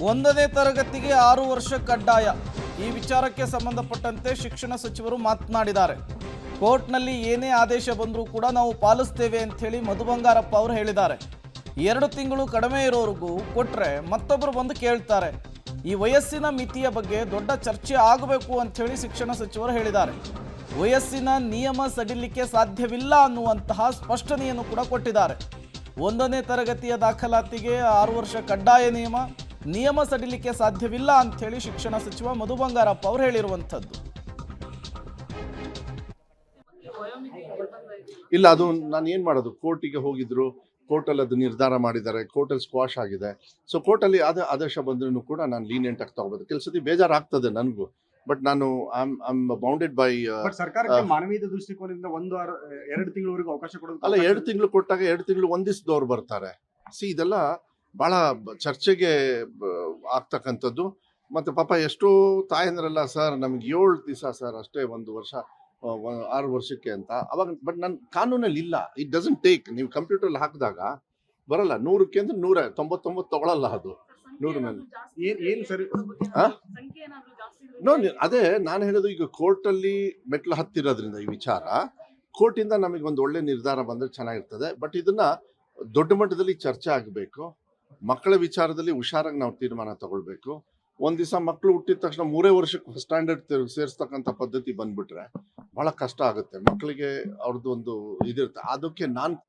ಒಂದನೇ ತರಗತಿಗೆ 6 ವರ್ಷ ಕಡ್ಡಾಯ. ಈ ವಿಚಾರಕ್ಕೆ ಸಂಬಂಧಪಟ್ಟಂತೆ ಶಿಕ್ಷಣ ಸಚಿವರು ಮಾತನಾಡಿದ್ದಾರೆ. ಕೋರ್ಟ್ನಲ್ಲಿ ಏನೇ ಆದೇಶ ಬಂದರೂ ಕೂಡ ನಾವು ಪಾಲಿಸ್ತೇವೆ ಅಂತ ಹೇಳಿ ಮಧು ಬಂಗಾರಪ್ಪ ಅವರು ಹೇಳಿದ್ದಾರೆ. 2 ತಿಂಗಳು ಕಡಿಮೆ ಇರೋರಿಗೂ ಕೊಟ್ಟರೆ ಮತ್ತೊಬ್ಬರು ಬಂದು ಕೇಳ್ತಾರೆ. ಈ ವಯಸ್ಸಿನ ಮಿತಿಯ ಬಗ್ಗೆ ದೊಡ್ಡ ಚರ್ಚೆ ಆಗಬೇಕು ಅಂತ ಹೇಳಿ ಶಿಕ್ಷಣ ಸಚಿವರು ಹೇಳಿದ್ದಾರೆ. ವಯಸ್ಸಿನ ನಿಯಮ ಸಡಿಲಿಕ್ಕೆ ಸಾಧ್ಯವಿಲ್ಲ ಅನ್ನುವಂತಹ ಸ್ಪಷ್ಟನೆಯನ್ನು ಕೂಡ ಕೊಟ್ಟಿದ್ದಾರೆ. 1ನೇ ತರಗತಿಯ ದಾಖಲಾತಿಗೆ 6 ವರ್ಷ ಕಡ್ಡಾಯ ನಿಯಮ ಸಡಿಲಿಕ್ಕೆ ಸಾಧ್ಯವಿಲ್ಲ ಅಂತ ಹೇಳಿ ಶಿಕ್ಷಣ ಸಚಿವ ಮಧು ಬಂಗಾರಪ್ಪ ಅವರು ಹೇಳಿರುವಂಥದ್ದು. ಇಲ್ಲ, ಅದು ನಾನು ಏನು ಮಾಡೋದು, ಕೋರ್ಟಿಗೆ ಹೋಗಿದ್ರು, ಕೋರ್ಟಲ್ಲಿ ಅದು ನಿರ್ಧಾರ ಮಾಡಿದ್ದಾರೆ, ಕೋರ್ಟಲ್ಲಿ ಸ್ಕ್ವಾಶ್ ಆಗಿದೆ. ಸೊ ಕೋರ್ಟಲ್ಲಿ ಆದೇಶ ಬಂದ್ರೂ ಕೂಡ ನಾನು ಲೀನಿಯಂಟ್ ಆಗಿ ತಗೋಬೋದು. ಕೆಲಸದಿ ಬೇಜಾರಾಗ್ತದೆ ನನಗೂ, ಬಟ್ ನಾನು ಐಮ್ ಬೌಂಡೆಡ್ ಬೈ ಸರ್ಕಾರಕ್ಕೆ ಮಾನವೀಯ ದೃಷ್ಟಿಕೋನದಿಂದ 2 ತಿಂಗಳವರೆಗೂ ಅವಕಾಶ ಕೊಡೋದು ಅಲ್ಲ. 2 ತಿಂಗಳು ಕೊಟ್ಟಾಗ 2 ತಿಂಗಳು ಒಂದಿಸದವ್ರು ಬರ್ತಾರೆ. ಇದೆಲ್ಲ ಬಹಳ ಚರ್ಚೆಗೆ ಆಗ್ತಕ್ಕಂಥದ್ದು. ಮತ್ತು ಪಾಪ ಎಷ್ಟೋ ತಾಯಂದ್ರಲ್ಲ, ಸರ್ ನಮ್ಗೆ 7 ದಿವಸ ಸರ್ ಅಷ್ಟೇ, 1 ವರ್ಷ 6 ವರ್ಷಕ್ಕೆ ಅಂತ. ಅವಾಗ ಬಟ್ ನನ್ನ ಕಾನೂನಲ್ಲಿ ಇಲ್ಲ. It doesn't take. ನೀವು ಕಂಪ್ಯೂಟರ್ಲ್ಲಿ ಹಾಕಿದಾಗ ಬರಲ್ಲ. 100ಕ್ಕೆ ಅಂದ್ರೆ 199 ತಗೊಳ್ಳಲ್ಲ. ಅದು 100 ಮೇಲೆ ಏನು ಸರಿ ಅದೇ ನಾನು ಹೇಳೋದು. ಈಗ ಕೋರ್ಟಲ್ಲಿ ಮೆಟ್ಲು ಹತ್ತಿರೋದ್ರಿಂದ ಈ ವಿಚಾರ ಕೋರ್ಟಿಂದ ನಮಗೆ ಒಂದು ಒಳ್ಳೆ ನಿರ್ಧಾರ ಬಂದರೆ ಚೆನ್ನಾಗಿರ್ತದೆ. ಬಟ್ ಇದನ್ನ ದೊಡ್ಡ ಮಟ್ಟದಲ್ಲಿ ಚರ್ಚೆ ಆಗಬೇಕು. ಮಕ್ಕಳ ವಿಚಾರದಲ್ಲಿ ಹುಷಾರಾಗಿ ನಾವು ತೀರ್ಮಾನ ತಗೊಳ್ಬೇಕು. ಒಂದು ದಿವಸ ಮಕ್ಕಳು ಹುಟ್ಟಿದ ತಕ್ಷಣ 3 ವರ್ಷಕ್ಕೆ ಫಸ್ಟ್ ಸ್ಟ್ಯಾಂಡರ್ಡ್ ಸೇರಿಸ್ತಕ್ಕಂಥ ಪದ್ಧತಿ ಬಂದ್ಬಿಟ್ರೆ ಬಹಳ ಕಷ್ಟ ಆಗುತ್ತೆ. ಮಕ್ಕಳಿಗೆ ಅವ್ರದ್ದು ಒಂದು ಇದಿರುತ್ತೆ. ಅದಕ್ಕೆ ನಾನು